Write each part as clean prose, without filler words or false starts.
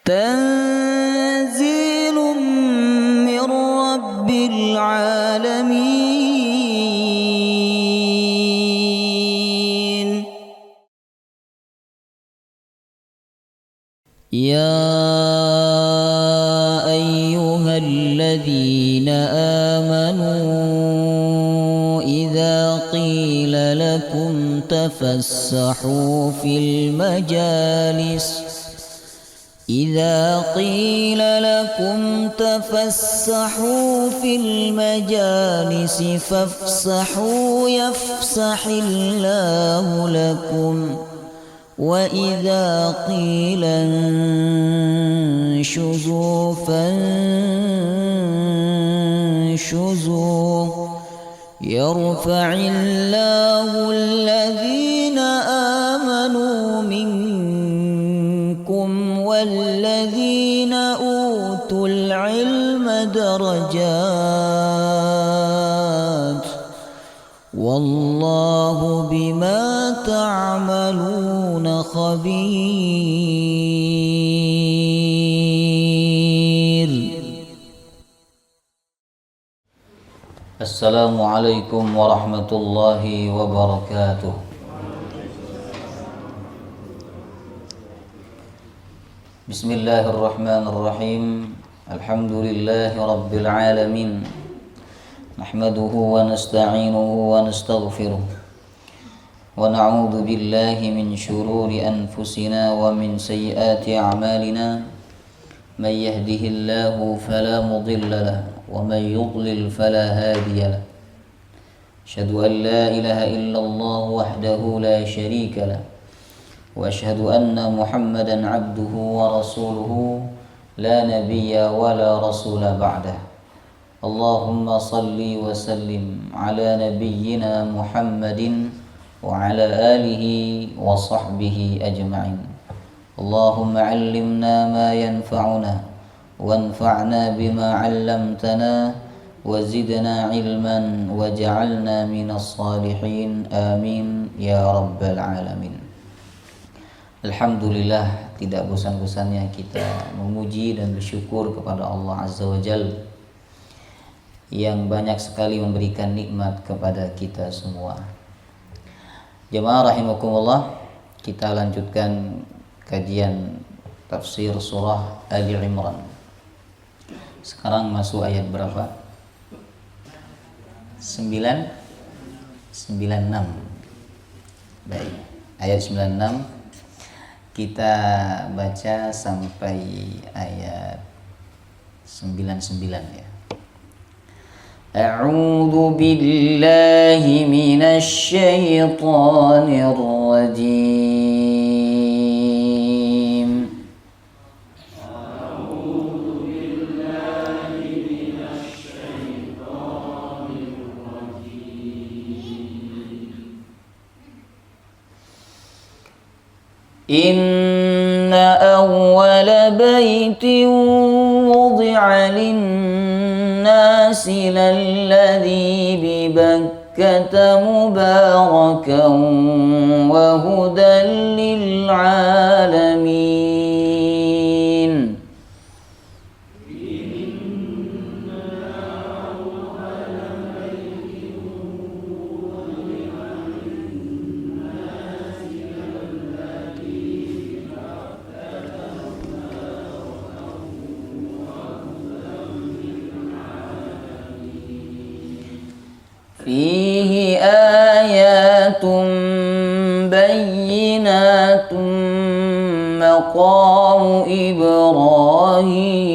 تنزيل من رب العالمين. يا أيها الذين آمنوا إذا قيل لكم تفسحوا في المجالس فافسحوا يفسح الله لكم، وإذا قيل انشزوا فانشزوا يرفع الله الذين آمنوا منكم والذين أوتوا العلم درجات، والله بما تعملون خبير. السلام عليكم ورحمة الله وبركاته. بسم الله الرحمن الرحيم. الحمد لله رب العالمين، نحمده ونستعينه ونستغفره، ونعوذ بالله من شرور أنفسنا ومن سيئات أعمالنا، من يهده الله فلا مضل له ومن يضلل فلا هادي له. أشهد أن لا إله إلا الله وحده لا شريك له، وأشهد أن محمدا عبده ورسوله لا نبي ولا رسول بعده. اللهم صل وسلم على نبينا محمد وعلى آله وصحبه أجمعين. اللهم علمنا ما ينفعنا وانفعنا بما علمتنا وزدنا علما واجعلنا من الصالحين آمين يا رب العالمين. Alhamdulillah, tidak bosan-bosannya kita memuji dan bersyukur kepada Allah Azza wa Jalla yang banyak sekali memberikan nikmat kepada kita semua. Jemaah rahimakumullah, kita lanjutkan kajian tafsir surah Ali Imran. Sekarang masuk ayat berapa? 96. Baik, ayat 96 kita baca sampai ayat 99 ya. A'udzu billahi minasy syaithanir rajim. A'udzu billahi minasy syaithanir rajim. إن أول بيت وضع للناس للذي ببكة مباركا وهدى للعالمين. فيه آيات بينات مقام إبراهيم.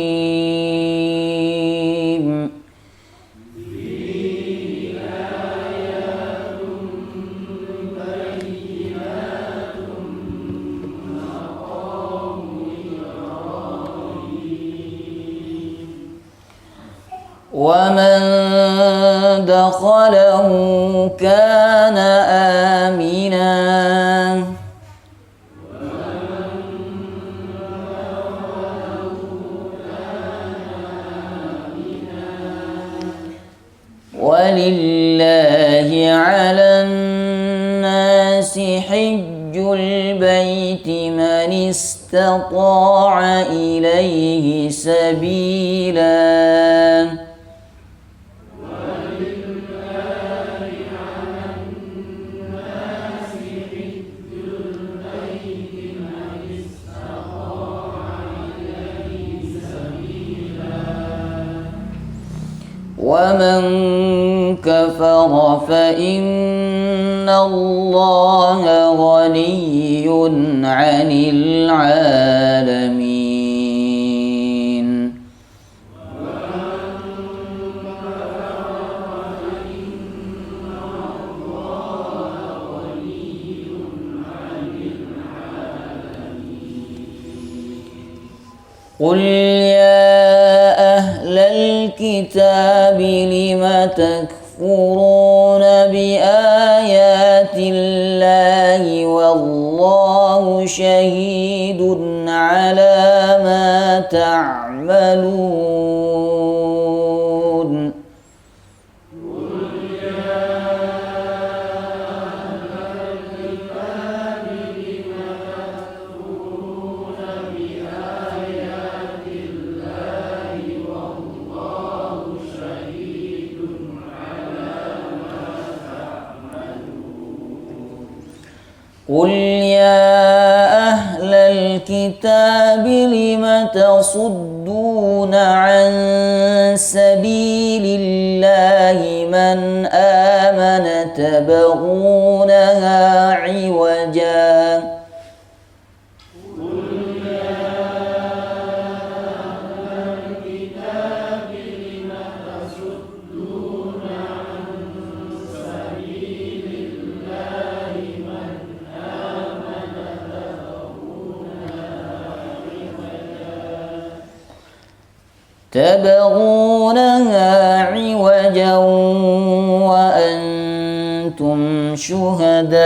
ومن دخله كان آمنا. ولله على الناس حج البيت من استطاع استطاع إليه سبيلا ومن كفر فإن الله غني عن العالمين قل يا أهل الكتاب لم تكفرون بآيات الله والله شهيد على ما تعملون قل يا أهل الكتاب لم تصدون عن سبيل الله من آمن تبغونها عوجا تبغونها عوجا وأنتم شهداء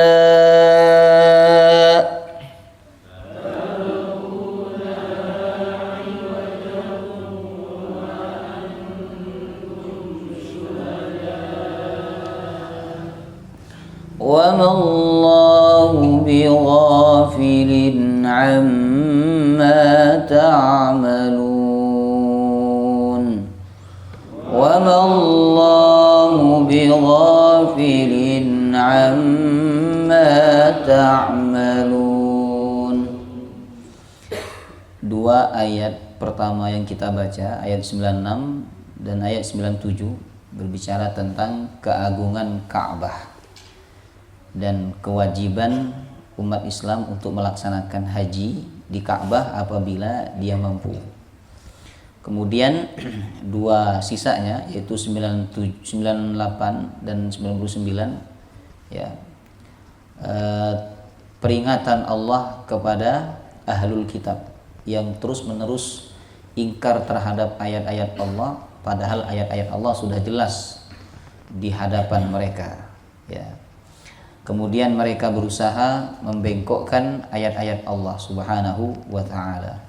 وما الله بغافل عما تعملون وما الله بغافل عما تعملون. Dua ayat pertama yang kita baca, ayat 96 dan ayat 97, berbicara tentang keagungan Ka'bah dan kewajiban umat Islam untuk melaksanakan haji di Ka'bah apabila dia mampu. Kemudian dua sisanya yaitu 98 dan 99 ya, peringatan Allah kepada ahlul kitab yang terus menerus ingkar terhadap ayat-ayat Allah, padahal ayat-ayat Allah sudah jelas di hadapan mereka ya. Kemudian mereka berusaha membengkokkan ayat-ayat Allah Subhanahu wa ta'ala.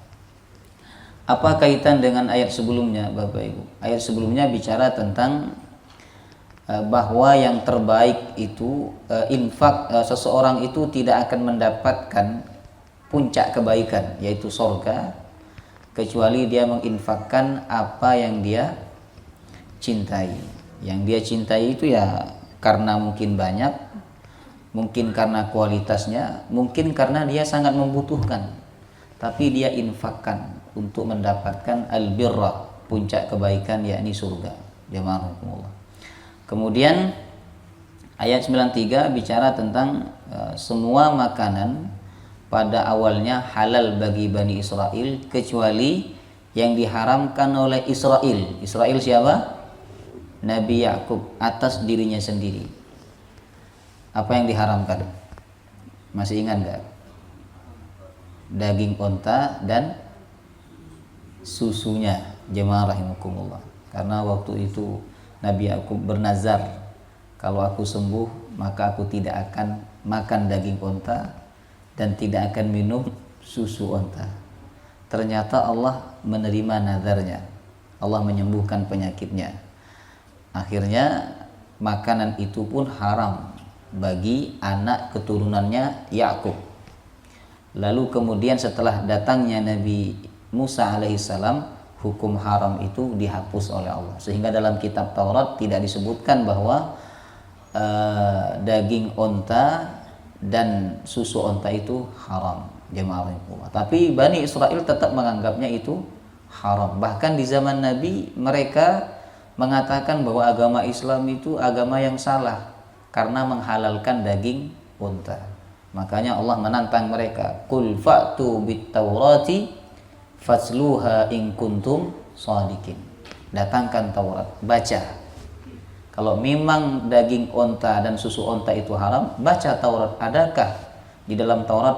Apa kaitan dengan ayat sebelumnya, Bapak Ibu? Ayat sebelumnya bicara tentang bahwa yang terbaik itu infak, seseorang itu tidak akan mendapatkan puncak kebaikan yaitu surga kecuali dia menginfakkan apa yang dia cintai. Yang dia cintai itu ya karena mungkin banyak, mungkin karena kualitasnya, mungkin karena dia sangat membutuhkan, tapi dia infakkan untuk mendapatkan al-birra, puncak kebaikan yakni surga. Jamaahumullah. Kemudian ayat 93 bicara tentang semua makanan pada awalnya halal bagi Bani Israel kecuali yang diharamkan oleh Israel. Israel siapa? Nabi Yakub atas dirinya sendiri. Apa yang diharamkan? Masih ingat gak? Daging onta dan susunya. Jemaah rahimakumullah. Karena waktu itu Nabi Yakub bernazar, kalau aku sembuh maka aku tidak akan makan daging onta dan tidak akan minum susu onta. Ternyata Allah menerima nazarnya. Allah menyembuhkan penyakitnya. Akhirnya makanan itu pun haram bagi anak keturunannya Yakub. Lalu kemudian setelah datangnya Nabi Musa alaihissalam, hukum haram itu dihapus oleh Allah. Sehingga dalam kitab Taurat tidak disebutkan bahwa daging onta dan susu onta itu haram, jemaah rahimahullah. Tapi Bani Israel tetap menganggapnya itu haram. Bahkan di zaman Nabi mereka mengatakan bahwa agama Islam itu agama yang salah karena menghalalkan daging unta. Makanya Allah menantang mereka, "Qul fa'tu bit-taurati fasluha in kuntum shadiqin." Datangkan Taurat, baca. Kalau memang daging onta dan susu onta itu haram, baca Taurat. Adakah di dalam Taurat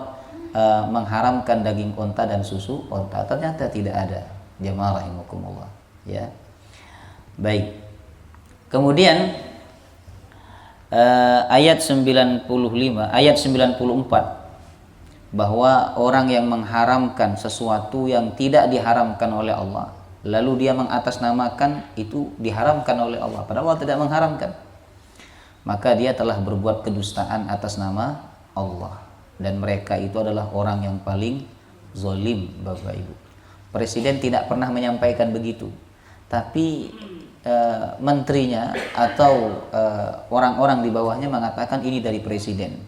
mengharamkan daging onta dan susu onta? Ternyata tidak ada. Jamaah rahimakumullah, ya. Baik. Kemudian ayat 95, ayat 94, bahwa orang yang mengharamkan sesuatu yang tidak diharamkan oleh Allah, lalu dia mengatasnamakan itu diharamkan oleh Allah, padahal Allah tidak mengharamkan, maka dia telah berbuat kedustaan atas nama Allah. Dan mereka itu adalah orang yang paling zalim, Bapak Ibu. Presiden tidak pernah menyampaikan begitu, tapi menterinya atau orang-orang di bawahnya mengatakan ini dari presiden,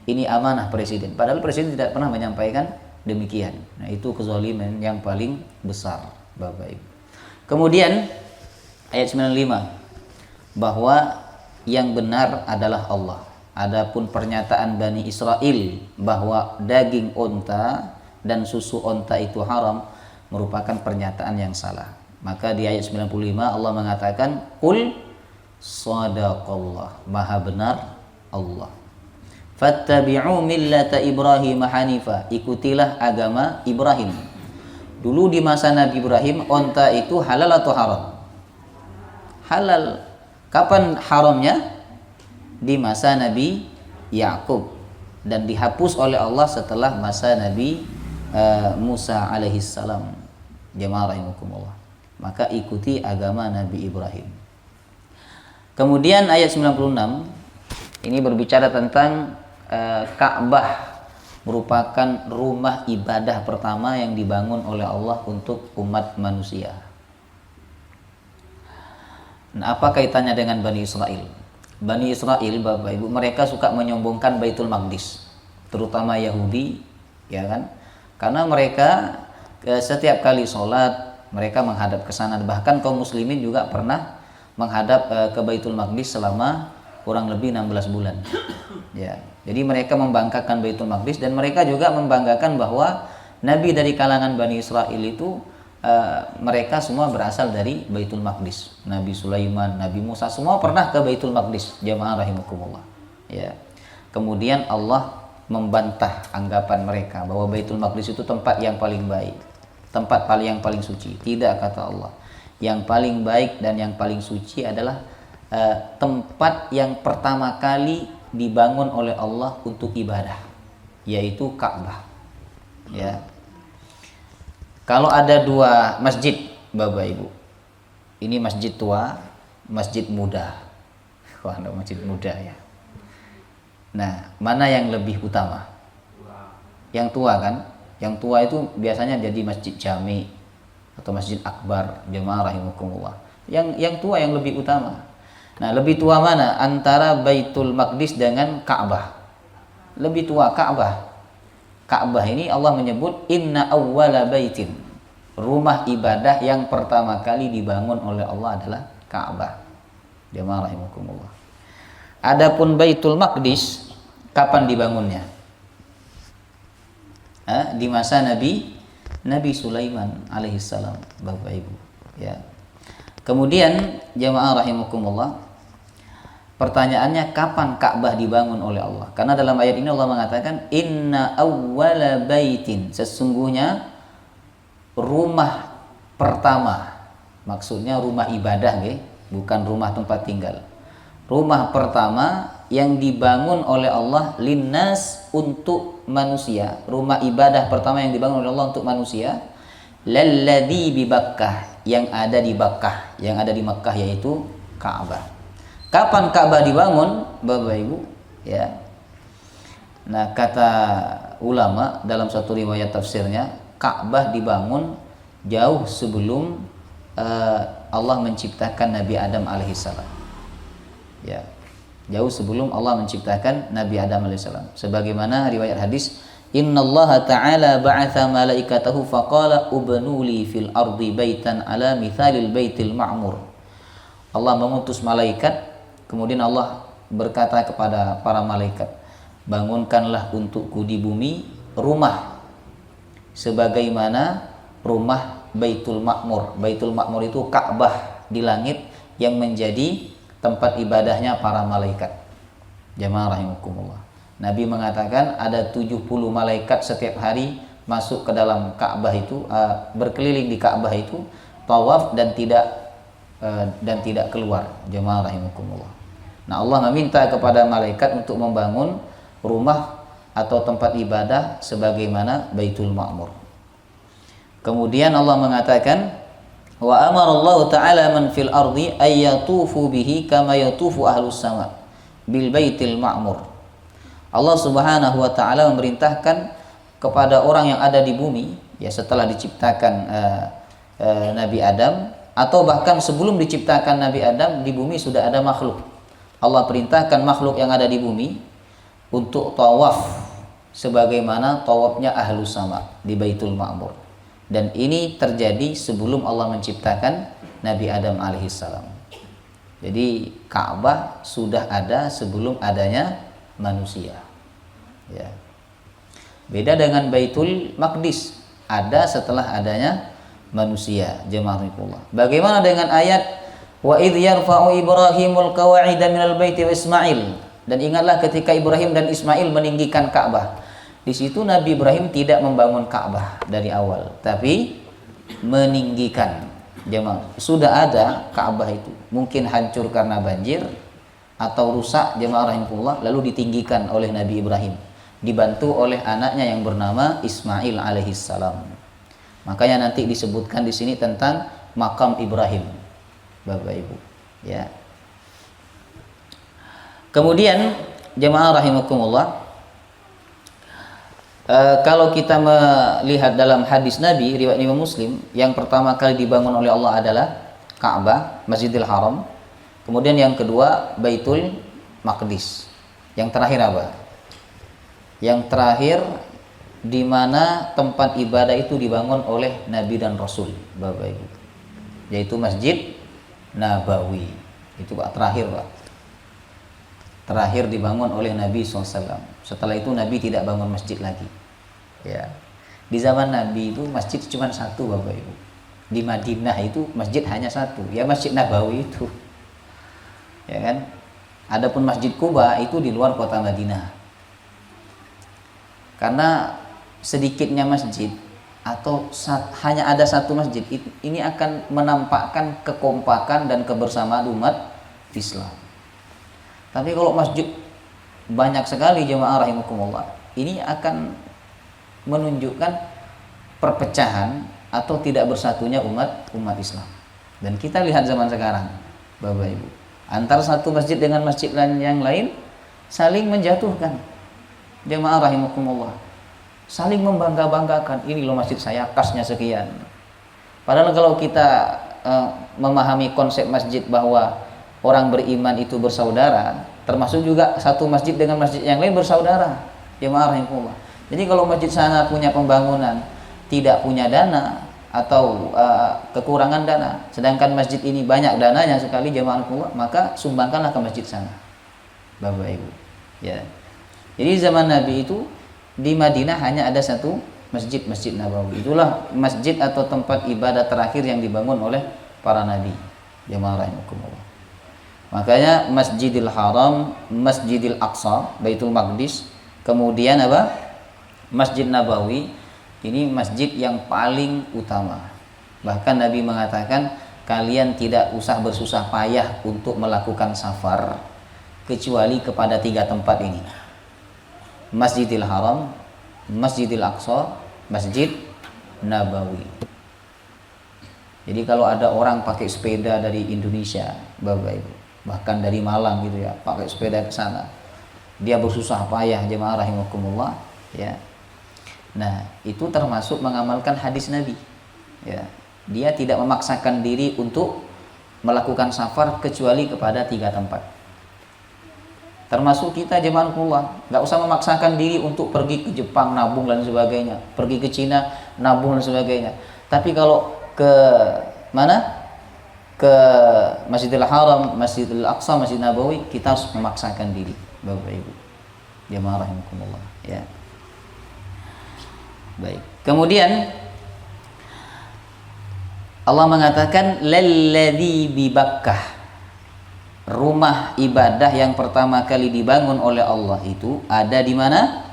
ini amanah presiden, padahal presiden tidak pernah menyampaikan demikian. Nah, itu kezaliman yang paling besar, Bapak Ibu. Kemudian ayat 95, bahwa yang benar adalah Allah. Adapun pernyataan Bani Israel bahwa daging onta dan susu onta itu haram merupakan pernyataan yang salah. Maka di ayat 95 Allah mengatakan, "Qul sadaqallah," maha benar Allah. "Fattabi'u millata Ibrahim hanifa," ikutilah agama Ibrahim. Dulu di masa Nabi Ibrahim, onta itu halal atau haram? Halal. Kapan haramnya? Di masa Nabi Yakub, dan dihapus oleh Allah setelah masa Nabi Musa alaihissalam. Jemaah rahimakumullah. Maka ikuti agama Nabi Ibrahim. Kemudian ayat 96 ini berbicara tentang Ka'bah merupakan rumah ibadah pertama yang dibangun oleh Allah untuk umat manusia. Nah, apa kaitannya dengan Bani Israel? Bani Israel, Bapak Ibu, mereka suka menyombongkan Baitul Maqdis, terutama Yahudi, ya kan? Karena mereka setiap kali sholat mereka menghadap ke sana. Bahkan kaum muslimin juga pernah menghadap ke Baitul Maqdis selama kurang lebih 16 bulan. Ya. Jadi mereka membanggakan Baitul Maqdis, dan mereka juga membanggakan bahwa nabi dari kalangan Bani Israel itu mereka semua berasal dari Baitul Maqdis. Nabi Sulaiman, Nabi Musa semua pernah ke Baitul Maqdis. Jamaah rahimakumullah. Ya. Kemudian Allah membantah anggapan mereka bahwa Baitul Maqdis itu tempat yang paling baik, tempat yang paling suci. Tidak, kata Allah. Yang paling baik dan yang paling suci adalah tempat yang pertama kali dibangun oleh Allah untuk ibadah, yaitu Ka'bah. Ya. Kalau ada dua masjid, Bapak Ibu, ini masjid tua, masjid muda. Wah, ada masjid muda ya. Nah, mana yang lebih utama? Yang tua kan? Yang tua itu biasanya jadi masjid jami atau masjid akbar. Jemaah rahimakumullah. Yang tua yang lebih utama. Nah, lebih tua mana? Antara Baitul Maqdis dengan Ka'bah. Lebih tua Ka'bah. Ka'bah ini Allah menyebut inna awwala baitin. Rumah ibadah yang pertama kali dibangun oleh Allah adalah Ka'bah. Jemaah rahimakumullah. Adapun Baitul Maqdis kapan dibangunnya? Di masa Nabi Sulaiman alaihissalam, Bapak Ibu. Ya. Kemudian jemaah rahimakumullah, pertanyaannya kapan Ka'bah dibangun oleh Allah? Karena dalam ayat ini Allah mengatakan inna awwala baitin, sesungguhnya rumah pertama, maksudnya rumah ibadah, bukan rumah tempat tinggal. Rumah pertama yang dibangun oleh Allah linnas, untuk manusia. Rumah ibadah pertama yang dibangun oleh Allah untuk manusia, lalladzi bi Bakkah, yang ada di Bakkah, yang ada di Makkah, yaitu Ka'bah. Kapan Ka'bah dibangun, Bapak Ibu? Ya. Nah, kata ulama dalam satu riwayat tafsirnya, Ka'bah dibangun jauh sebelum Allah menciptakan Nabi Adam alaihissalam. Ya, jauh sebelum Allah menciptakan Nabi Adam alaihissalam. Sebagaimana riwayat hadis, Innallaha ta'ala ba'atha malaikatahu faqala ubnuli fil ardi baitan ala mithalil baitil ma'mur. Allah mengutus malaikat, kemudian Allah berkata kepada para malaikat, bangunkanlah untukku di bumi rumah sebagaimana rumah Baitul Ma'mur. Baitul Ma'mur itu Ka'bah di langit yang menjadi tempat ibadahnya para malaikat. Jamaah rahimakumullah. Nabi mengatakan ada 70 malaikat setiap hari masuk ke dalam Ka'bah itu, berkeliling di Ka'bah itu, tawaf dan tidak keluar. Jamaah rahimakumullah. Nah, Allah meminta kepada malaikat untuk membangun rumah atau tempat ibadah sebagaimana Baitul Ma'mur. Kemudian Allah mengatakan, wa amarallahu ta'ala man fil ardi ay yatufu bihi kama yatufu ahlus sama bil baitil ma'mur. Allah Subhanahu wa taala memerintahkan kepada orang yang ada di bumi, ya setelah diciptakan Nabi Adam, atau bahkan sebelum diciptakan Nabi Adam, di bumi sudah ada makhluk. Allah perintahkan makhluk yang ada di bumi untuk tawaf sebagaimana tawafnya ahlus sama di Baitul Ma'mur. Dan ini terjadi sebelum Allah menciptakan Nabi Adam alaihissalam. Jadi Ka'bah sudah ada sebelum adanya manusia. Ya. Beda dengan Baitul Maqdis, ada setelah adanya manusia. Jemaahullah. Bagaimana dengan ayat wa idh yarfa'u Ibrahimul qawa'ida minal baiti wa Ismail? Dan ingatlah ketika Ibrahim dan Ismail meninggikan Ka'bah. Di situ Nabi Ibrahim tidak membangun Ka'bah dari awal, tapi meninggikan. Jemaah, sudah ada Ka'bah itu, mungkin hancur karena banjir atau rusak, jemaah rahimahullah, lalu ditinggikan oleh Nabi Ibrahim, dibantu oleh anaknya yang bernama Ismail alaihissalam. Makanya nanti disebutkan di sini tentang makam Ibrahim, Bapak Ibu. Ya. Kemudian jemaah rahimakumullah, kalau kita melihat dalam hadis Nabi riwayat Imam Muslim, yang pertama kali dibangun oleh Allah adalah Ka'bah, Masjidil Haram. Kemudian yang kedua Baitul Maqdis. Yang terakhir apa? Yang terakhir di mana tempat ibadah itu dibangun oleh Nabi dan Rasul, Bapak Ibu, yaitu Masjid Nabawi. Itu Pak, terakhir Pak. Terakhir dibangun oleh Nabi SAW. Setelah itu Nabi tidak bangun masjid lagi. Ya. Di zaman Nabi itu masjid cuma satu, Bapak Ibu. Di Madinah itu masjid hanya satu, ya Masjid Nabawi itu. Ya kan? Adapun Masjid Quba itu di luar kota Madinah. Karena sedikitnya masjid atau hanya ada satu masjid, ini akan menampakkan kekompakan dan kebersamaan umat Islam. Tapi kalau masjid banyak sekali, jemaah rahimakumullah, ini akan menunjukkan perpecahan atau tidak bersatunya umat Islam. Dan kita lihat zaman sekarang, Bapak Ibu, antara satu masjid dengan masjid yang lain saling menjatuhkan. Jemaah rahimakumullah, saling membangga-banggakan, ini loh masjid saya, kasnya sekian. Padahal kalau kita memahami konsep masjid bahwa orang beriman itu bersaudara, termasuk juga satu masjid dengan masjid yang lain bersaudara. Jemaah rahimakumullah. Jadi kalau masjid sana punya pembangunan, tidak punya dana atau kekurangan dana, sedangkan masjid ini banyak dananya sekali, jemaah rahimakumullah, maka sumbangkanlah ke masjid sana, Bapak Ibu. Ya. Jadi zaman Nabi itu di Madinah hanya ada satu masjid, Masjid Nabawi. Itulah masjid atau tempat ibadah terakhir yang dibangun oleh para nabi. Jemaah rahimakumullah. Makanya Masjidil Haram, Masjidil Aqsa, Baitul Maqdis, kemudian apa? Masjid Nabawi, ini masjid yang paling utama. Bahkan Nabi mengatakan, kalian tidak usah bersusah payah untuk melakukan safar kecuali kepada 3 tempat ini: Masjidil Haram, Masjidil Aqsa, Masjid Nabawi. Jadi kalau ada orang pakai sepeda dari Indonesia, Bapak Ibu, bahkan dari Malang gitu ya, pakai sepeda ke sana, dia bersusah payah, jemaah rahimakumullah, ya, Nah, itu termasuk mengamalkan hadis Nabi. Ya, dia tidak memaksakan diri untuk melakukan safar kecuali kepada 3 tempat. Termasuk kita jemaah Rasulullah, nggak usah memaksakan diri untuk pergi ke Jepang nabung dan sebagainya, pergi ke Cina nabung dan sebagainya. Tapi kalau ke mana? Ke Masjidil Haram, Masjidil Aqsa, Masjid Nabawi, kita harus memaksakan diri, Bapak Ibu. Jemaah rahimakumullah, ya. Baik. Kemudian Allah mengatakan lalladzi bi Bakkah. Rumah ibadah yang pertama kali dibangun oleh Allah itu ada di mana?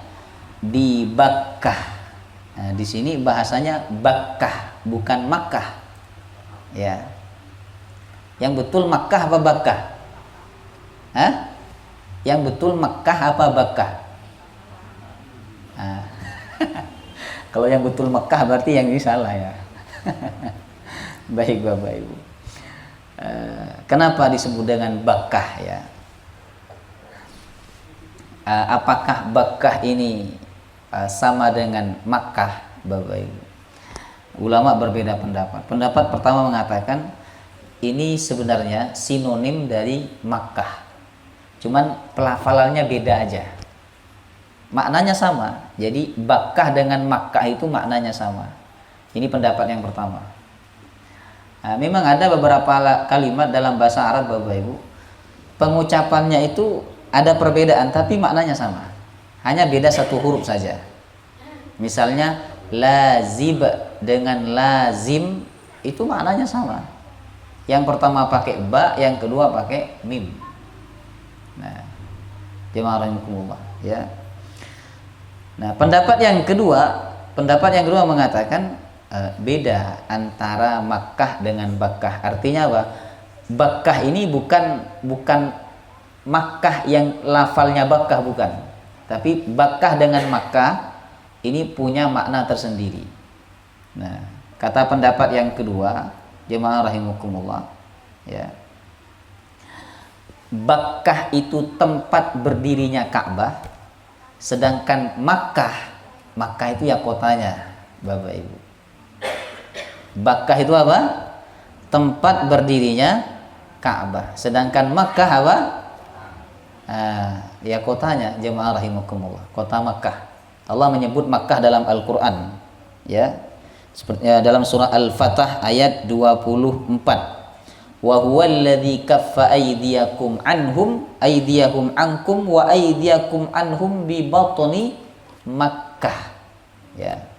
Di Bakkah. Nah, di sini bahasanya Bakkah, bukan Makkah. Ya. Yang betul Makkah apa Bakkah? Hah? Yang betul Makkah apa Bakkah? Nah. Kalau yang betul Makkah berarti yang ini salah ya. Baik Bapak Ibu. Kenapa disebut dengan Bakkah ya? Apakah Bakkah ini sama dengan Makkah, Bapak Ibu? Ulama berbeda pendapat. Pendapat pertama mengatakan ini sebenarnya sinonim dari Makkah. Cuman pelafalannya beda aja. Maknanya sama. Jadi Bakkah dengan Makkah itu maknanya sama. Ini pendapat yang pertama. Nah, memang ada beberapa kalimat dalam bahasa Arab Bapak Ibu, pengucapannya itu ada perbedaan tapi maknanya sama, hanya beda 1 huruf saja. Misalnya lazib dengan lazim itu maknanya sama, yang pertama pakai ba, yang kedua pakai mim. Nah, jemaah rahimakumullah ya. Nah, pendapat yang kedua mengatakan beda antara Makkah dengan Bakkah. Artinya apa? Bakkah ini bukan Makkah yang lafalnya Bakkah, bukan. Tapi Bakkah dengan Makkah ini punya makna tersendiri. Nah, kata pendapat yang kedua, jemaah rahimakumullah, ya. Bakkah itu tempat berdirinya Ka'bah, sedangkan Makkah itu ya kotanya, Bapak Ibu. Bakkah itu apa? Tempat berdirinya Ka'bah. Sedangkan Makkah apa? Ya kotanya, jemaah rahimakumullah. Kota Makkah. Allah menyebut Makkah dalam Al-Qur'an. Ya. Seperti dalam surah Al-Fatah ayat 24. Wa huwallazi kaffa aydiyakum ankum wa aydiyakum anhum bi batni Makkah. Ya.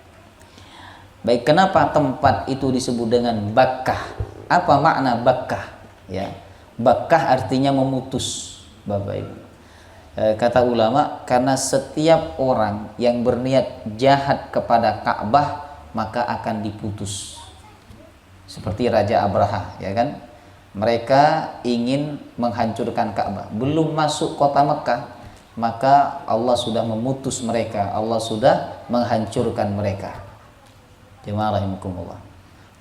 Baik, kenapa tempat itu disebut dengan Bakkah? Apa makna Bakkah? Ya, Bakkah artinya memutus, Bapak Ibu. Kata ulama, karena setiap orang yang berniat jahat kepada Ka'bah maka akan diputus. Seperti Raja Abraha, ya kan? Mereka ingin menghancurkan Ka'bah. Belum masuk kota Mekah, maka Allah sudah memutus mereka. Allah sudah menghancurkan mereka. Jemaah rahimakumullah.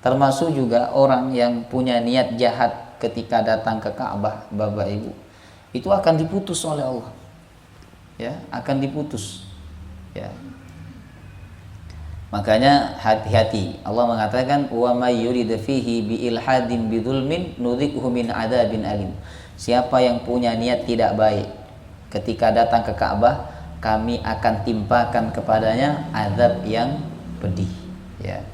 Termasuk juga orang yang punya niat jahat ketika datang ke Ka'bah, Bapak Ibu, itu akan diputus oleh Allah. Ya, akan diputus. Ya. Makanya hati-hati. Allah mengatakan wa may yurid fihi bi ilhadin bidzulmin nudzikhu min adzabin alim. Siapa yang punya niat tidak baik ketika datang ke Ka'bah, kami akan timpakan kepadanya azab yang pedih. Ya.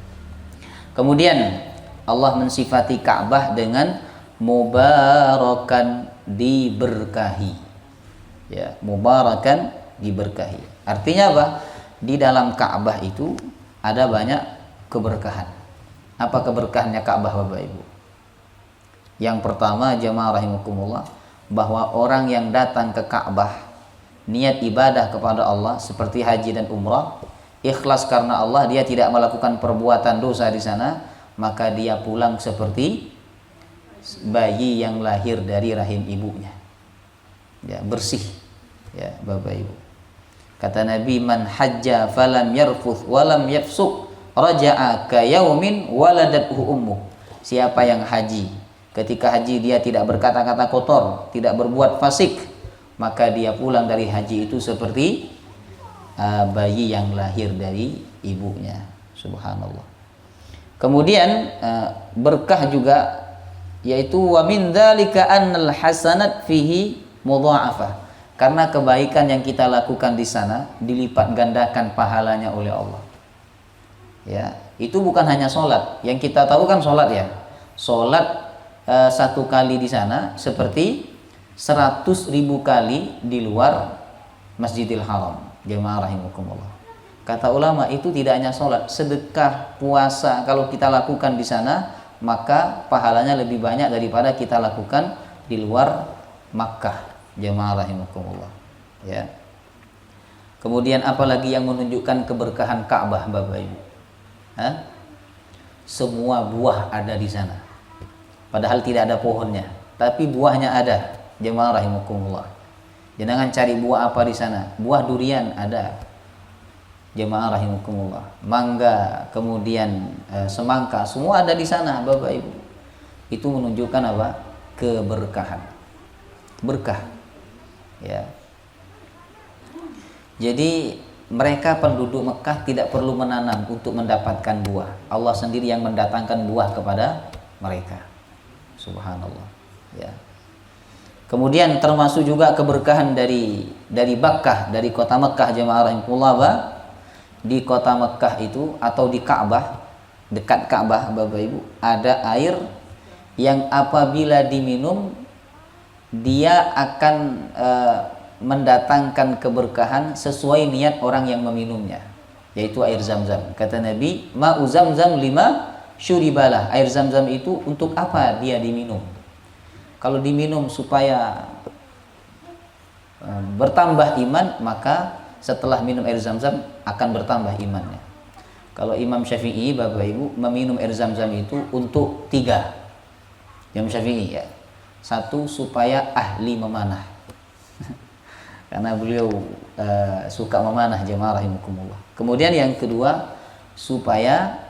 Kemudian Allah mensifati Ka'bah dengan mubarakan, diberkahi. Ya, mubarakan, diberkahi. Artinya apa? Di dalam Ka'bah itu ada banyak keberkahan. Apa keberkahannya Ka'bah, Bapak Ibu? Yang pertama, jemaah rahimakumullah, bahwa orang yang datang ke Ka'bah niat ibadah kepada Allah seperti haji dan umrah, ikhlas karena Allah, dia tidak melakukan perbuatan dosa di sana, maka dia pulang seperti bayi yang lahir dari rahim ibunya. Ya, bersih. Ya, Bapak Ibu. Kata Nabi, man hajja falam yarfuth walam yafsuq raja'a ka yaumin waladathu ummuh. Siapa yang haji, ketika haji dia tidak berkata-kata kotor, tidak berbuat fasik, maka dia pulang dari haji itu seperti bayi yang lahir dari ibunya. Subhanallah. Kemudian berkah juga, yaitu wa min dzalika annal hasanat fihi mudha'afah. Karena kebaikan yang kita lakukan di sana dilipat gandakan pahalanya oleh Allah. Ya, itu bukan hanya sholat. Yang kita tahu kan sholat ya. Sholat satu kali di sana seperti 100.000 kali di luar Masjidil Haram. Jemaah rahimakumullah. Kata ulama, itu tidak hanya sholat, sedekah, puasa kalau kita lakukan di sana, maka pahalanya lebih banyak daripada kita lakukan di luar Makkah. Jemaah rahimakumullah. Ya. Kemudian apalagi yang menunjukkan keberkahan Ka'bah, Bapak Ibu? Hah? Semua buah ada di sana. Padahal tidak ada pohonnya, tapi buahnya ada. Jemaah rahimakumullah. Jangan cari buah apa di sana. Buah durian ada. Jemaah rahimakumullah. Mangga, kemudian semangka, semua ada di sana, Bapak Ibu. Itu menunjukkan apa? Keberkahan. Berkah. Ya. Jadi mereka penduduk Mekah tidak perlu menanam untuk mendapatkan buah. Allah sendiri yang mendatangkan buah kepada mereka. Subhanallah. Ya. Kemudian termasuk juga keberkahan dari Bakkah, dari kota Mekah, jemaah rahimakumullah. Di kota Mekah itu atau di Ka'bah, dekat Ka'bah, Bapak Ibu, ada air yang apabila diminum dia akan mendatangkan keberkahan sesuai niat orang yang meminumnya, yaitu air Zam-Zam. Kata Nabi, ma'u Zam-Zam lima syuribalah. Air Zam-Zam itu untuk apa dia diminum? Kalau diminum supaya bertambah iman, maka setelah minum air Zam-Zam akan bertambah imannya. Kalau Imam Syafi'i, Bapak Ibu, meminum air Zam-Zam itu untuk 3. Imam Syafi'i ya. 1, supaya ahli memanah. Karena beliau suka memanah, jemaah rahimakumullah. Kemudian yang kedua, supaya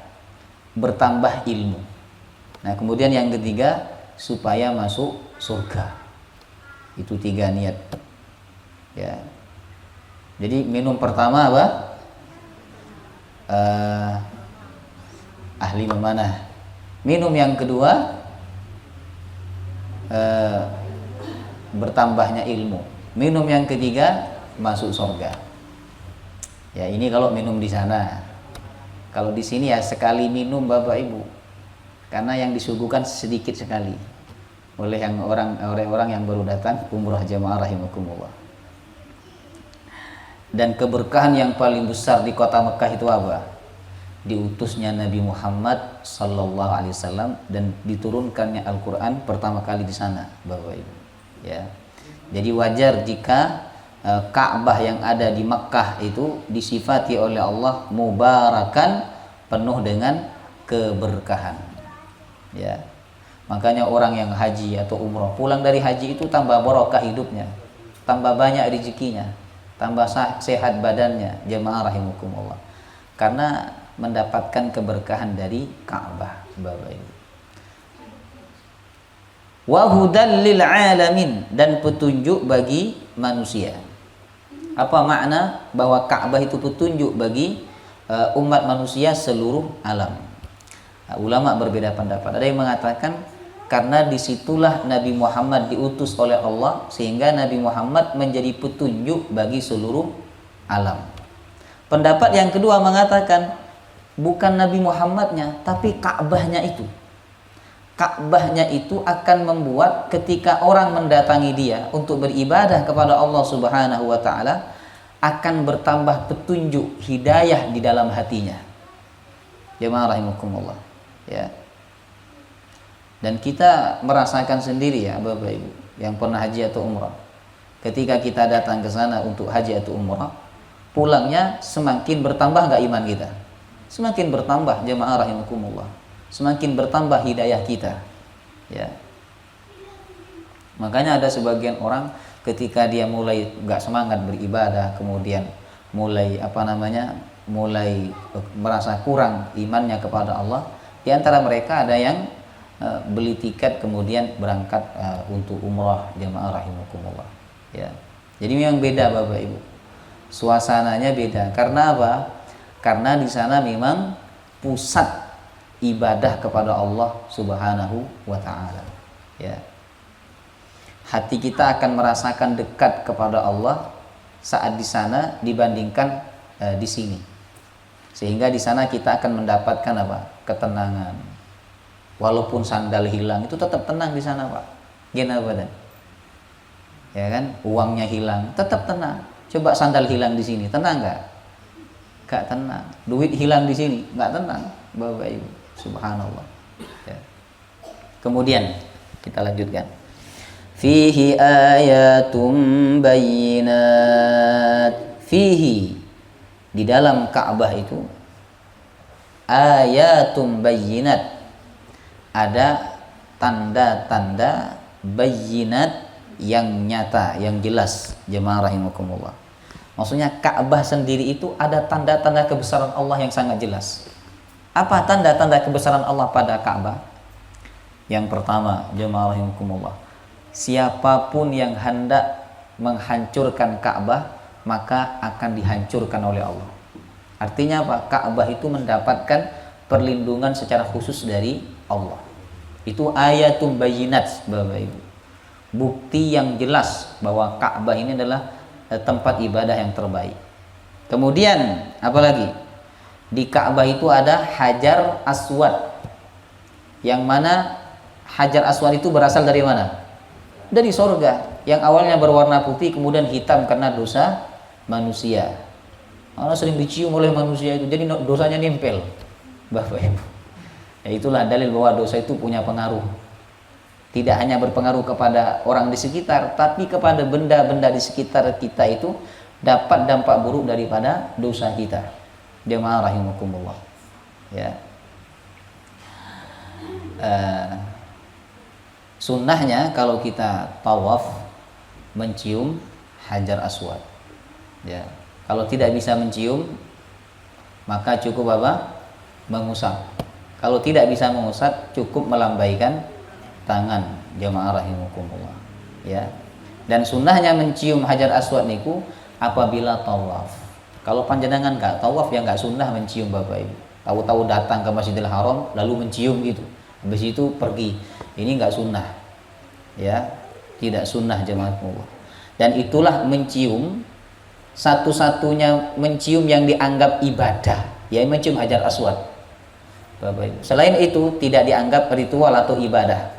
bertambah ilmu. Nah, kemudian yang ketiga, supaya masuk surga. Itu 3 niat. Ya. Jadi minum pertama apa? Ahli memanah. Minum yang kedua, bertambahnya ilmu. Minum yang ketiga, masuk surga. Ya, ini kalau minum di sana. Kalau di sini ya sekali minum, Bapak Ibu. Karena yang disuguhkan sedikit sekali oleh orang yang baru datang umrah, jamaah rahimakumullah. Dan keberkahan yang paling besar di kota Mekah itu apa? Diutusnya Nabi Muhammad sallallahu alaihi wasallam dan diturunkannya Al-Qur'an pertama kali di sana, Bapak Ibu. Ya. Jadi wajar jika Ka'bah yang ada di Mekah itu disifati oleh Allah mubarakan, penuh dengan keberkahan. Ya. Makanya orang yang haji atau umrah pulang dari haji itu tambah barokah hidupnya, tambah banyak rezekinya, tambah sehat badannya, jemaah rahimakumullah. Karena mendapatkan keberkahan dari Ka'bah, Bapak Ibu. Wa hudal lil alamin, dan petunjuk bagi manusia. Apa makna bahwa Ka'bah itu petunjuk bagi umat manusia seluruh alam? Nah, ulama berbeda pendapat. Ada yang mengatakan karena disitulah Nabi Muhammad diutus oleh Allah, sehingga Nabi Muhammad menjadi petunjuk bagi seluruh alam. Pendapat yang kedua mengatakan bukan Nabi Muhammadnya, tapi Ka'bahnya itu. Ka'bahnya itu akan membuat ketika orang mendatangi dia untuk beribadah kepada Allah Subhanahu wa ta'ala, akan bertambah petunjuk hidayah di dalam hatinya. Jemaah rahimakumullah. Ya. Dan kita merasakan sendiri ya Bapak Ibu yang pernah haji atau umrah. Ketika kita datang ke sana untuk haji atau umrah, pulangnya semakin bertambah nggak iman kita? Semakin bertambah, jemaah rahimakumullah. Semakin bertambah hidayah kita. Ya. Makanya ada sebagian orang ketika dia mulai nggak semangat beribadah, kemudian mulai mulai merasa kurang imannya kepada Allah. Di antara mereka ada yang beli tiket kemudian berangkat untuk umrah, jemaah rahimakumullah. Ya. Jadi memang beda Bapak Ibu. Suasananya beda. Karena apa? Karena di sana memang pusat ibadah kepada Allah Subhanahu wa taala. Ya. Hati kita akan merasakan dekat kepada Allah saat di sana dibandingkan di sini. Sehingga di sana kita akan mendapatkan apa? Ketenangan. Walaupun sandal hilang itu tetap tenang di sana, Pak. Gimana badan? Ya kan? Uangnya hilang, tetap tenang. Coba sandal hilang di sini, tenang nggak? Nggak tenang. Duit hilang di sini, nggak tenang. Bapak Ibu, subhanallah. Ya. Kemudian kita lanjutkan. Fihi ayatum bayyinat. Fihi, di dalam Ka'bah itu ayatum bayyinat, ada tanda-tanda bayyinat yang nyata, yang jelas. Jemaah rahimakumullah. Maksudnya Ka'bah sendiri itu ada tanda-tanda kebesaran Allah yang sangat jelas. Apa tanda-tanda kebesaran Allah pada Ka'bah? Yang pertama, jemaah rahimakumullah, siapapun yang hendak menghancurkan Ka'bah maka akan dihancurkan oleh Allah. Artinya apa? Ka'bah itu mendapatkan perlindungan secara khusus dari Allah. Itu ayatum bayyinat, Bapak Ibu. Bukti yang jelas bahwa Ka'bah ini adalah tempat ibadah yang terbaik. Kemudian apalagi? Di Ka'bah itu ada Hajar Aswad. Yang mana Hajar Aswad itu berasal dari mana? Dari sorga. Yang awalnya berwarna putih kemudian hitam karena dosa manusia. Karena sering dicium oleh manusia itu, jadi dosanya nempel, Bapak Ibu. Ya, itulah dalil bahwa dosa itu punya pengaruh. Tidak hanya berpengaruh kepada orang di sekitar, tapi kepada benda-benda di sekitar kita itu dapat dampak buruk daripada dosa kita. Jemaah rahimakumullah. Ya. Sunnahnya kalau kita tawaf mencium Hajar Aswad. Ya. Kalau tidak bisa mencium, maka cukup apa? Mengusap. Kalau tidak bisa mengusap, cukup melambaikan tangan. Jamaah rahimakumullah. Ya. Dan sunnahnya mencium Hajar Aswad niku apabila tawaf. Kalau panjenengan nggak tawaf ya nggak sunnah mencium, Bapak Ibu. Tahu-tahu datang ke Masjidil Haram lalu mencium gitu. Habis itu pergi. Ini nggak sunnah. Ya, tidak sunnah jemaahullah. Dan itulah mencium satu-satunya mencium yang dianggap ibadah, yaitu mencium Hajar Aswad. Bapak Ibu. Selain itu tidak dianggap ritual atau ibadah.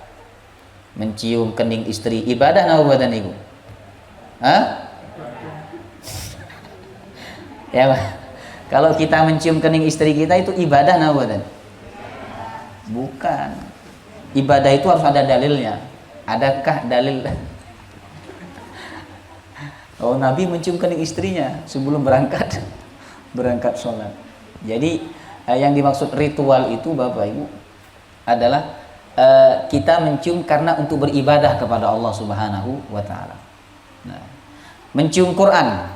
Mencium kening istri ibadah nah badan ibu. Hah? Ya, Pak. Kalau kita mencium kening istri kita itu ibadah nah badan? Bukan. Ibadah itu harus ada dalilnya. Adakah dalil? Oh, Nabi mencium kening istrinya sebelum berangkat sholat. Jadi yang dimaksud ritual itu Bapak Ibu adalah kita mencium karena untuk beribadah kepada Allah Subhanahu wa taala. Nah, mencium Quran.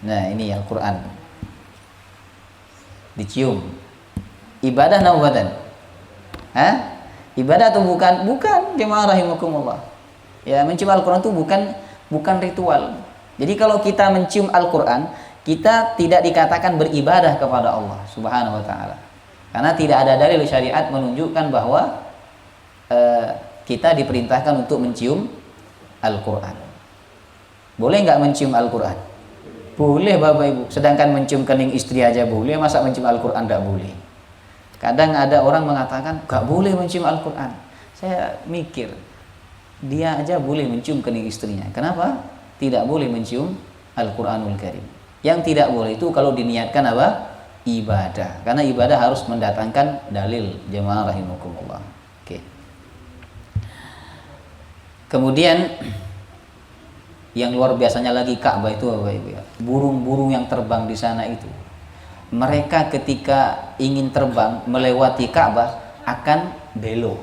Nah, ini yang Quran. Dicium. Ibadah atau badan? Hah? Ibadah atau bukan? Bukan, jemaah rahimakumullah. Ya, mencium Al-Quran itu bukan ritual. Jadi kalau kita mencium Al-Quran, kita tidak dikatakan beribadah kepada Allah Subhanahu wa taala. Karena tidak ada dalil syariat menunjukkan bahwa kita diperintahkan untuk mencium Al-Quran. Boleh nggak mencium Al-Quran? Boleh, Bapak Ibu. Sedangkan mencium kening istri aja boleh, masa mencium Al-Quran nggak boleh? Kadang ada orang mengatakan nggak boleh mencium Al-Quran. Saya mikir, dia aja boleh mencium kening istrinya. Kenapa? Tidak boleh mencium Al-Quranul Karim. Yang tidak boleh itu kalau diniatkan apa? Ibadah. Karena ibadah harus mendatangkan dalil. Jemaah rahimakumullah. Oke. Kemudian yang luar biasanya lagi Ka'bah itu Bapak Ibu ya. Burung-burung yang terbang di sana itu. Mereka ketika ingin terbang melewati Ka'bah akan belok.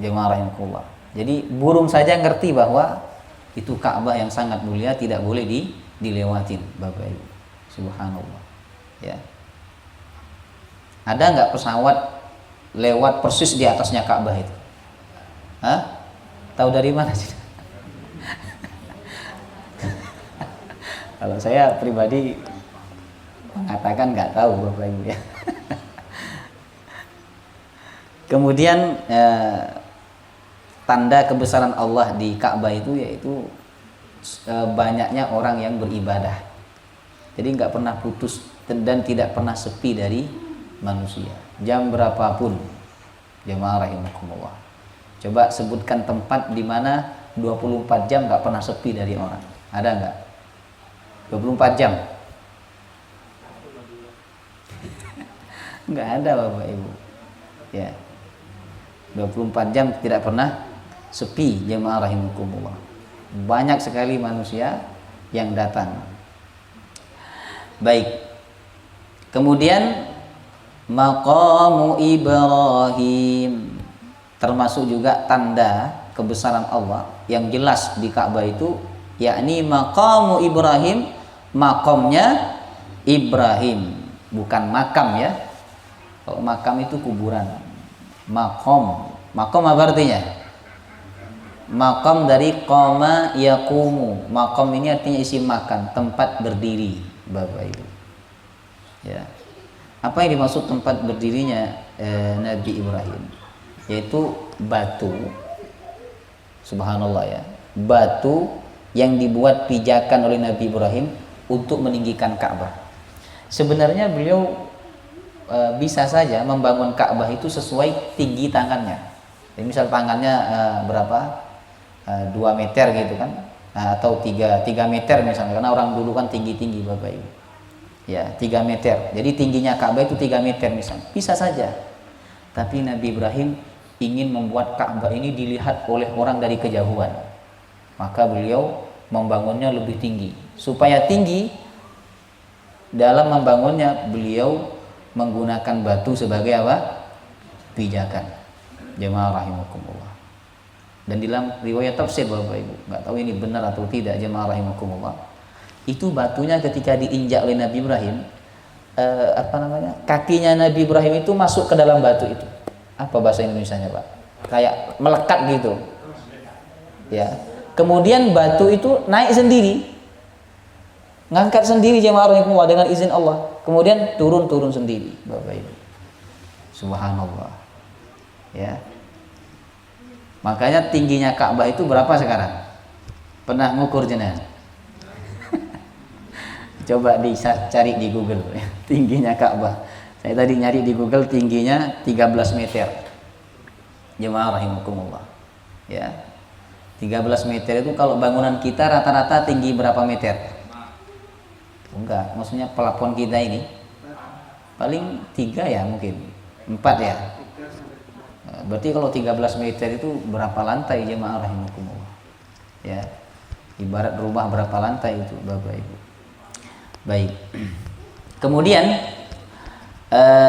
Jemaah rahimakumullah. Jadi burung saja ngerti bahwa itu Ka'bah yang sangat mulia, tidak boleh dilewatin, Bapak Ibu. Subhanallah. Ya. Ada nggak pesawat lewat persis di atasnya Ka'bah itu? Hah? Tahu dari mana sih? Kalau saya pribadi mengatakan nggak tahu Bapak Ibu ya. Kemudian tanda kebesaran Allah di Ka'bah itu yaitu banyaknya orang yang beribadah. Jadi nggak pernah putus dan tidak pernah sepi dari manusia. Jam berapapun, jemaah rahimakumullah. Coba sebutkan tempat di mana 24 jam nggak pernah sepi dari orang. Ada nggak? 24 jam? Nggak ada Bapak Ibu. Ya. 24 jam tidak pernah sepi, jemaah rahimakumullah. Banyak sekali manusia yang datang. Baik. Kemudian maqamu Ibrahim, termasuk juga tanda kebesaran Allah yang jelas di Ka'bah itu, yakni maqamu Ibrahim, makamnya Ibrahim, bukan makam ya. Kalau makam itu kuburan. Makom apa artinya? Makom dari qama yaqumu. Makom ini artinya isim makan, tempat berdiri, Bapak Ibu. Ya. Apa yang dimaksud tempat berdirinya Nabi Ibrahim? Yaitu batu. Subhanallah ya. Batu yang dibuat pijakan oleh Nabi Ibrahim untuk meninggikan Ka'bah. Sebenarnya beliau bisa saja membangun Ka'bah itu sesuai tinggi tangannya. Jadi misal tangannya berapa? 2 meter gitu kan, atau 3 meter misalnya, karena orang dulu kan tinggi-tinggi Bapak Ibu. Ya, 3 meter. Jadi tingginya Ka'bah itu 3 meter misalnya. Bisa saja. Tapi Nabi Ibrahim ingin membuat Ka'bah ini dilihat oleh orang dari kejauhan. Maka beliau membangunnya lebih tinggi. Supaya tinggi, dalam membangunnya beliau menggunakan batu sebagai apa? Pijakan. Jemaah rahimakumullah. Dan di dalam riwayat tafsir Bapak Ibu, nggak tahu ini benar atau tidak, jemaah rahimakumullah, itu batunya ketika diinjak oleh Nabi Ibrahim, kakinya Nabi Ibrahim itu masuk ke dalam batu itu. Apa bahasa Indonesianya Pak? Kayak melekat gitu. Ya. Kemudian batu itu naik sendiri, ngangkat sendiri jemaah rahimakumullah dengan izin Allah. Kemudian turun sendiri, Bapak Ibu. Subhanallah. Ya. Makanya tingginya Ka'bah itu berapa sekarang? Pernah ngukur jenengan? Coba dicari di Google ya. Tingginya Ka'bah. Saya tadi nyari di Google, tingginya 13 meter. Jemaah rahimakumullah. Ya. 13 meter itu kalau bangunan kita rata-rata tinggi berapa meter? Enggak, maksudnya pelafon kita ini paling 3 ya, mungkin 4 ya. Berarti kalau 13 meter itu berapa lantai jemaah rahimakumullah? Ya. Ibarat rumah berapa lantai itu Bapak Ibu. Baik. Kemudian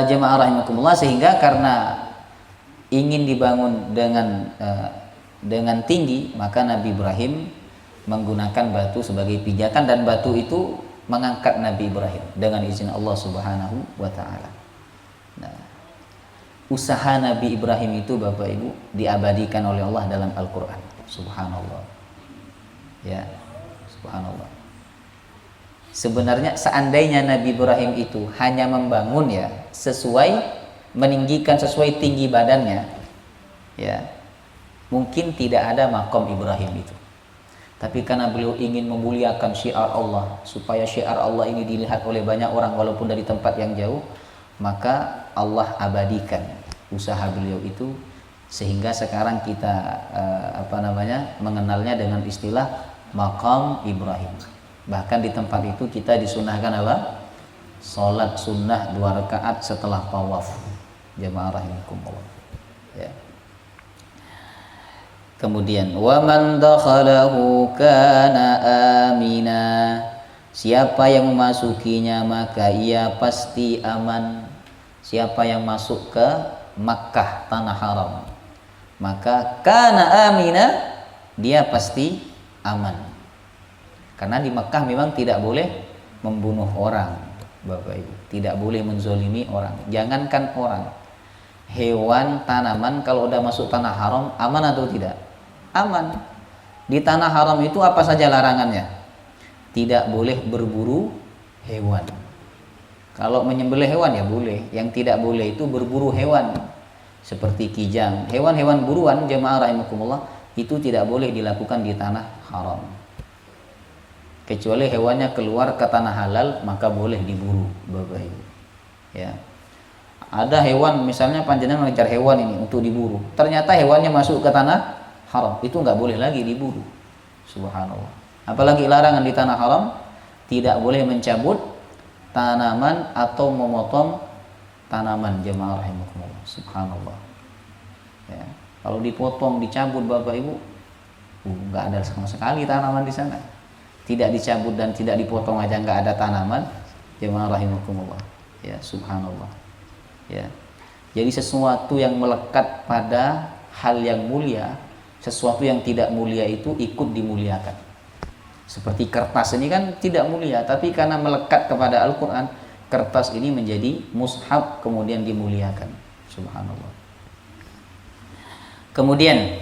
jemaah rahimakumullah, sehingga karena ingin dibangun dengan tinggi, maka Nabi Ibrahim menggunakan batu sebagai pijakan, dan batu itu mengangkat Nabi Ibrahim dengan izin Allah Subhanahu wa taala. Nah, usaha Nabi Ibrahim itu Bapak Ibu diabadikan oleh Allah dalam Al-Qur'an. Subhanallah. Ya, subhanallah. Sebenarnya seandainya Nabi Ibrahim itu hanya membangun ya sesuai, meninggikan sesuai tinggi badannya, ya, mungkin tidak ada makom Ibrahim itu. Tapi karena beliau ingin memuliakan syiar Allah, supaya syiar Allah ini dilihat oleh banyak orang walaupun dari tempat yang jauh, maka Allah abadikan usaha beliau itu, sehingga sekarang kita mengenalnya dengan istilah maqam Ibrahim. Bahkan di tempat itu kita disunahkan apa? Salat sunnah 2 rakaat setelah tawaf. Jamaah rahimakumullah. Ya. Kemudian wa man dakhalahu kana amina. Siapa yang memasukinya maka ia pasti aman. Siapa yang masuk ke Makkah, tanah haram, maka kana amina, dia pasti aman. Karena di Makkah memang tidak boleh membunuh orang, Bapak Ibu. Tidak boleh menzolimi orang. Jangankan orang, hewan, tanaman kalau udah masuk tanah haram aman atau tidak? Aman. Di tanah haram itu apa saja larangannya? tidak boleh berburu hewan. Kalau menyembelih hewan ya boleh, yang tidak boleh itu berburu hewan seperti kijang. Hewan-hewan buruan jemaah rahimakumullah itu tidak boleh dilakukan di tanah haram. Kecuali hewannya keluar ke tanah halal maka boleh diburu, Bapak Ibu. Ya. Ada hewan misalnya panjenengan mengejar hewan ini untuk diburu, ternyata hewannya masuk ke tanah haram, itu nggak boleh lagi diburu. Subhanallah. Apalagi larangan di tanah haram, tidak boleh mencabut tanaman atau memotong tanaman jemaah rahimakumullah. Subhanallah. Ya. Kalau dipotong, dicabut Bapak Ibu, nggak ada sama sekali tanaman di sana. Tidak dicabut dan tidak dipotong aja nggak ada tanaman jemaah rahimakumullah. Ya, subhanallah. Ya. Jadi sesuatu yang melekat pada hal yang mulia, sesuatu yang tidak mulia itu ikut dimuliakan. Seperti kertas ini kan tidak mulia, tapi karena melekat kepada Al-Quran, kertas ini menjadi mushaf kemudian dimuliakan. Subhanallah. Kemudian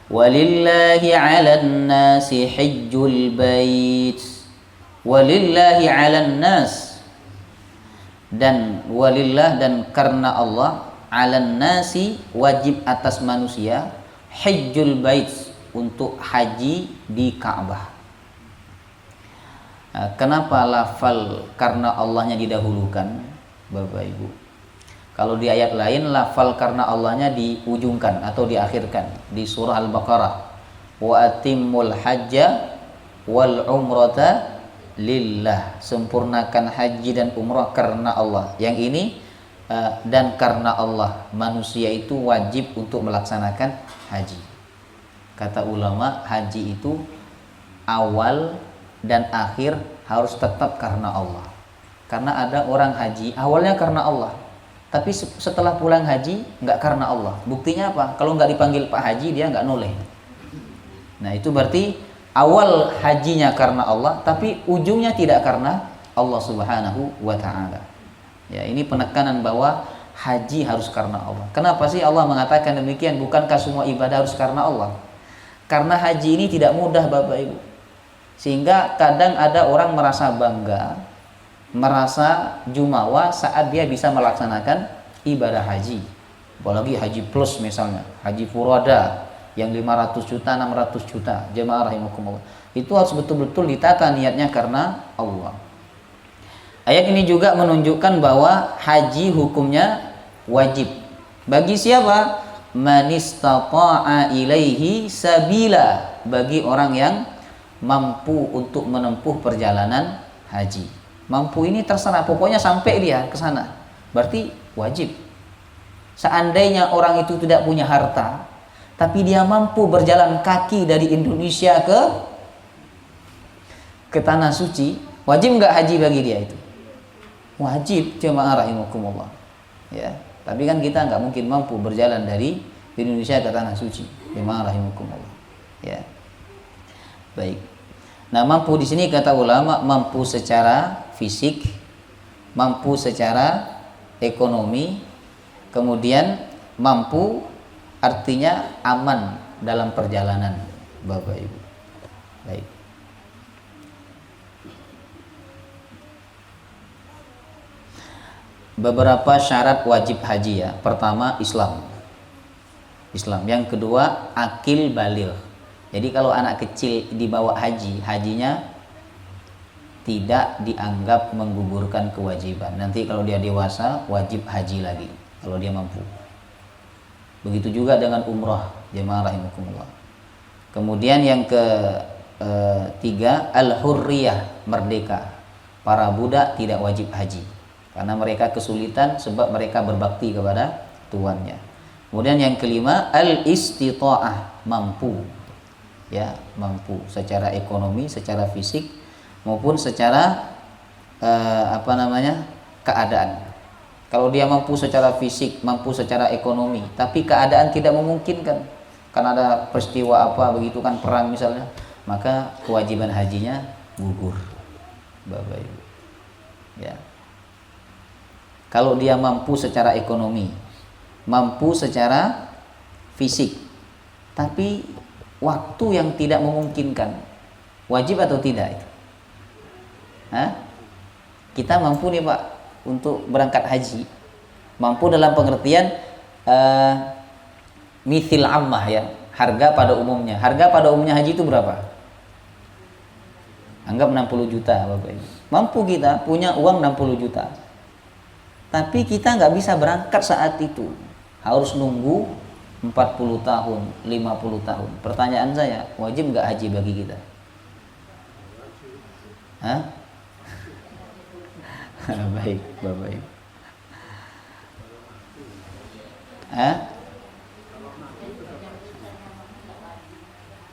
walillahi 'alan nasi hajjul bait. Walillahi 'alan nas, dan walillah dan karena Allah, 'alan nasi wajib atas manusia, hajjul bait untuk haji di Ka'bah. Kenapa lafal karena Allahnya didahulukan, Bapak Ibu? Kalau di ayat lain lafal karena Allahnya diujungkan atau diakhirkan di surah Al-Baqarah. Wa atimmul hajja wal umrata lillah. Sempurnakan haji dan umrah karena Allah. Yang ini dan karena Allah, manusia itu wajib untuk melaksanakan haji. Kata ulama, haji itu awal dan akhir harus tetap karena Allah. Karena ada orang haji awalnya karena Allah, tapi setelah pulang haji nggak karena Allah. Buktinya apa? Kalau nggak dipanggil Pak Haji dia nggak noleh. Nah itu berarti awal hajinya karena Allah, tapi ujungnya tidak karena Allah Subhanahu wa Ta'ala. Ya, ini penekanan bahwa haji harus karena Allah. Kenapa sih Allah mengatakan demikian? Bukankah semua ibadah harus karena Allah? Karena haji ini tidak mudah Bapak Ibu. Sehingga kadang ada orang merasa bangga, merasa jumawa saat dia bisa melaksanakan ibadah haji. Apalagi haji plus misalnya, haji furada yang 500 juta, 600 juta, jemaah rahimakumullah. Itu harus betul-betul ditata niatnya karena Allah. Ayat ini juga menunjukkan bahwa haji hukumnya wajib. Bagi siapa? Man istata'a ilaihi sabila, bagi orang yang mampu untuk menempuh perjalanan haji. Mampu ini terserah, pokoknya sampai dia ke sana, berarti wajib. Seandainya orang itu tidak punya harta, tapi dia mampu berjalan kaki dari Indonesia ke tanah suci, wajib nggak haji bagi dia itu? Wajib, jemaah rahimakumullah. Ya, tapi kan kita nggak mungkin mampu berjalan dari Indonesia ke tanah suci, jemaah rahimakumullah. Ya. Baik. Nah, mampu di sini kata ulama mampu secara fisik, mampu secara ekonomi, kemudian mampu artinya aman dalam perjalanan, Bapak Ibu. Baik. Beberapa syarat wajib haji ya. Pertama Islam. Yang kedua akil baligh. Jadi kalau anak kecil dibawa haji, hajinya tidak dianggap menggugurkan kewajiban. Nanti kalau dia dewasa wajib haji lagi kalau dia mampu. Begitu juga dengan umrah, jemaah rahimakumullah. Kemudian yang ketiga al-hurriyah, merdeka. Para budak tidak wajib haji karena mereka kesulitan sebab mereka berbakti kepada tuannya. Kemudian yang kelima al-istita'ah, mampu. Ya, mampu secara ekonomi, secara fisik maupun secara keadaan. Kalau dia mampu secara fisik, mampu secara ekonomi, tapi keadaan tidak memungkinkan karena ada peristiwa apa begitu kan, perang misalnya, maka kewajiban hajinya gugur, Bapak Ibu. Ya. Kalau dia mampu secara ekonomi, mampu secara fisik, tapi waktu yang tidak memungkinkan, wajib atau tidak itu? Hah? Kita mampu nih Pak untuk berangkat haji. Mampu dalam pengertian mithil ammah ya, harga pada umumnya. Harga pada umumnya haji itu berapa? Anggap 60 juta Bapak Ibu. Mampu kita punya uang 60 juta. Tapi kita nggak bisa berangkat saat itu. Harus nunggu 40 tahun, 50 tahun. Pertanyaan saya, wajib nggak haji bagi kita? Hah? Baik, Bapak Ibu. Hah?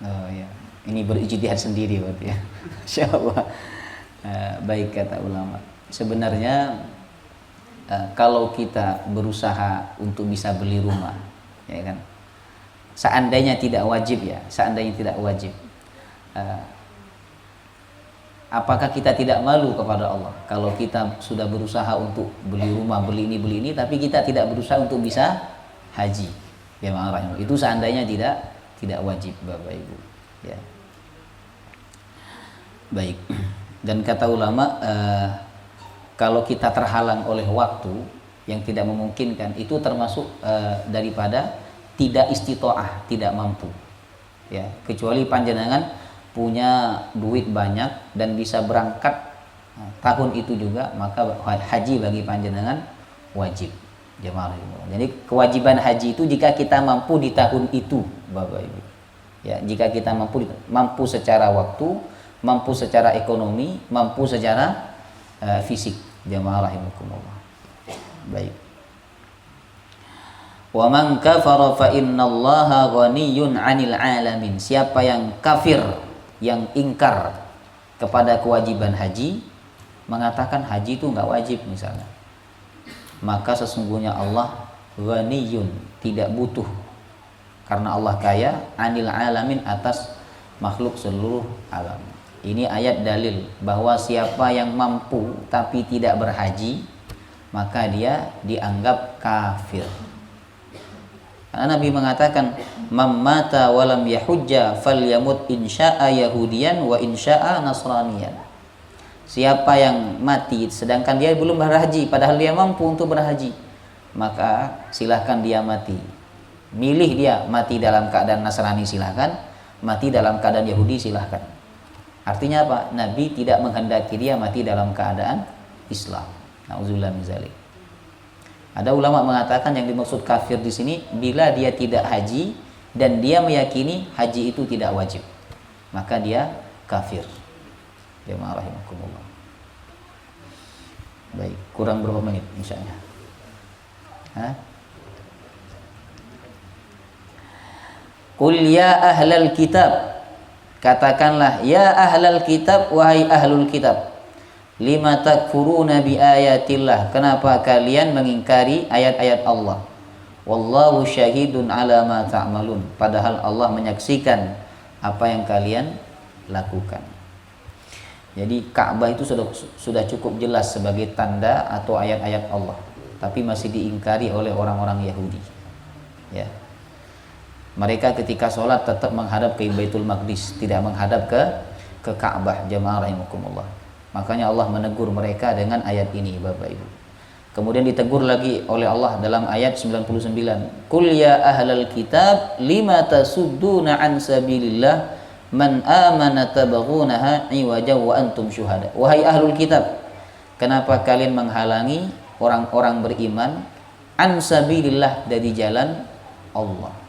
Oh ya, ini berijtihad sendiri berarti ya. Insyaallah. Baik kata ulama. Sebenarnya kalau kita berusaha untuk bisa beli rumah, ya kan? Seandainya tidak wajib ya, seandainya tidak wajib. Apakah kita tidak malu kepada Allah kalau kita sudah berusaha untuk beli rumah, beli ini, tapi kita tidak berusaha untuk bisa haji? Ya ma'arahim. Itu seandainya tidak wajib Bapak Ibu. Ya. Baik. Dan kata ulama, kalau kita terhalang oleh waktu yang tidak memungkinkan, itu termasuk daripada tidak istitoah, tidak mampu. Ya, kecuali panjenengan punya duit banyak dan bisa berangkat tahun itu juga, maka haji bagi panjenengan wajib. Jemaah. Jadi kewajiban haji itu jika kita mampu di tahun itu, Bapak Ibu. Ya, jika kita mampu secara waktu, mampu secara ekonomi, mampu secara fisik. Jemaah rahimakumullah. Baik. Wa man kafara fa innallaha ghaniyyun 'anil 'alamin. Siapa yang kafir, yang ingkar kepada kewajiban haji, mengatakan haji itu enggak wajib misalnya, maka sesungguhnya Allah ghaniyun, tidak butuh, karena Allah kaya, 'anil 'alamin, atas makhluk seluruh alam. Ini ayat dalil bahwa siapa yang mampu tapi tidak berhaji, maka dia dianggap kafir. Karena Nabi mengatakan, "Mammata walam yahujja falyamut insya'a yahudiyan wa insya'a nasraniyan." Siapa yang mati sedangkan dia belum berhaji padahal dia mampu untuk berhaji, maka silahkan dia mati. Milih dia mati dalam keadaan Nasrani, silahkan. Mati dalam keadaan Yahudi, silahkan. Artinya apa? Nabi tidak menghendaki dia mati dalam keadaan Islam. Nauzubillah min dzalik. Ada ulama mengatakan yang dimaksud kafir di sini bila dia tidak haji dan dia meyakini haji itu tidak wajib, maka dia kafir. Jemaah rahimakumullah. Baik, kurang berapa menit insyaallah? Hah? Qul ya ahlal kitab, katakanlah ya ahlal kitab, wahai ahlul kitab, lima takfuruna bi ayatillah, kenapa kalian mengingkari ayat-ayat Allah? Wallahu syahidun ala ma ta'malun, padahal Allah menyaksikan apa yang kalian lakukan. Jadi Ka'bah itu sudah cukup jelas sebagai tanda atau ayat-ayat Allah, tapi masih diingkari oleh orang-orang Yahudi. Ya. Mereka ketika sholat tetap menghadap ke Baitul Maqdis, tidak menghadap ke Ka'bah. Jemaah rahimakumullah. Makanya Allah menegur mereka dengan ayat ini, Bapak Ibu. Kemudian ditegur lagi oleh Allah dalam ayat 99. Qul ya ahlal kitab lima tasudduna an sabilillah man amana tabaghunaha iwaja wa antum syuhada. Wahai ahlul kitab, kenapa kalian menghalangi orang-orang beriman an sabilillah, dari jalan Allah?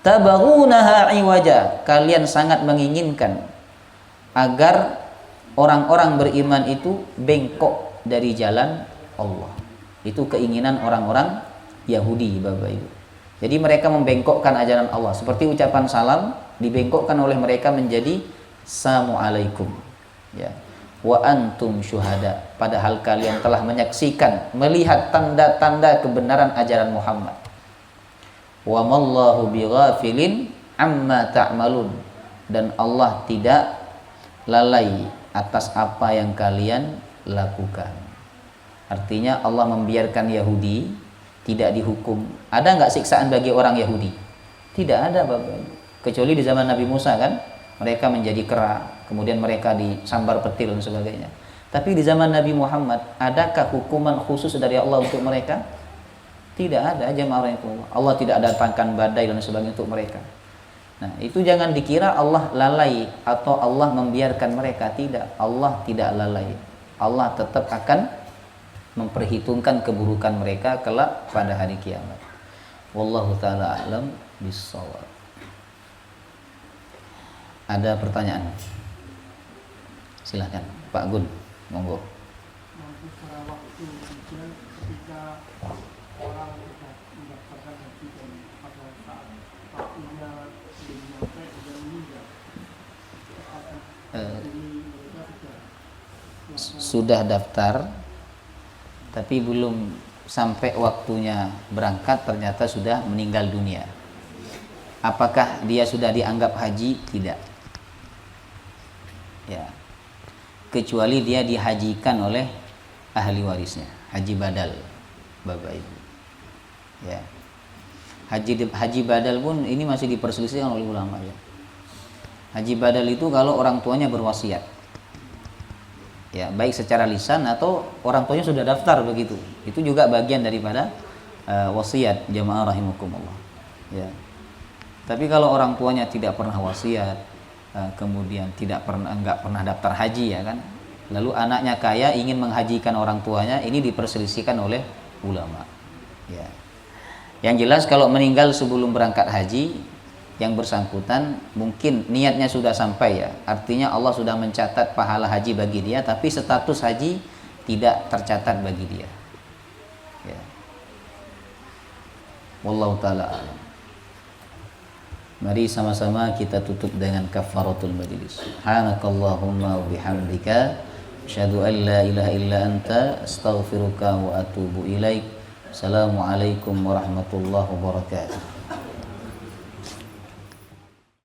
Tabaghunaha iwaja, kalian sangat menginginkan agar orang-orang beriman itu bengkok dari jalan Allah. Itu keinginan orang-orang Yahudi, Bapak Ibu. Jadi mereka membengkokkan ajaran Allah. Seperti ucapan salam dibengkokkan oleh mereka menjadi Assalamualaikum. Ya. Wa antum syuhada, padahal kalian telah menyaksikan, melihat tanda-tanda kebenaran ajaran Muhammad. Wa mallahu bighafilin amma ta'malun, dan Allah tidak lalai atas apa yang kalian lakukan. Artinya Allah membiarkan Yahudi tidak dihukum. Ada nggak siksaan bagi orang Yahudi? Tidak ada, Bapak. Kecuali di zaman Nabi Musa kan, mereka menjadi kera, kemudian mereka disambar petir dan sebagainya. Tapi di zaman Nabi Muhammad, adakah hukuman khusus dari Allah untuk mereka? Tidak ada, jemaah rahimahullah. Allah tidak datangkan badai dan sebagainya untuk mereka. Nah, itu jangan dikira Allah lalai atau Allah membiarkan mereka. Tidak, Allah tidak lalai. Allah tetap akan memperhitungkan keburukan mereka kelak pada hari kiamat. Wallahu taala a'lam bissawab. Ada pertanyaan? Silahkan, Pak Gun, monggo. Secara waktu ketika orang mendaftarkan haji dan pada saat waktunya belum sampai dan meninggal, apakah ini mereka Sudah daftar tapi belum sampai waktunya berangkat, ternyata sudah meninggal dunia. Apakah dia sudah dianggap haji? Tidak. Ya. Kecuali dia dihajikan oleh ahli warisnya, haji badal, Bapak Ibu. Ya. Haji badal pun ini masih diperselisihkan oleh ulama ya. Haji badal itu kalau orang tuanya berwasiat. Ya, baik secara lisan atau orang tuanya sudah daftar begitu. Itu juga bagian daripada wasiat, jamaah rahimakumullah. Ya. Tapi kalau orang tuanya tidak pernah wasiat, kemudian enggak pernah daftar haji ya kan. Lalu anaknya kaya ingin menghajikan orang tuanya, ini diperselisihkan oleh ulama. Ya. Yang jelas kalau meninggal sebelum berangkat haji, yang bersangkutan mungkin niatnya sudah sampai ya. Artinya Allah sudah mencatat pahala haji bagi dia, tapi status haji tidak tercatat bagi dia. Ya. Wallahu taala a'lam. Mari sama-sama kita tutup dengan kafaratul majlis. Subhanakallahumma wa bihamdika asyhadu an la ilaha illa anta astaghfiruka wa atubu ilaik. Assalamualaikum warahmatullahi wabarakatuh.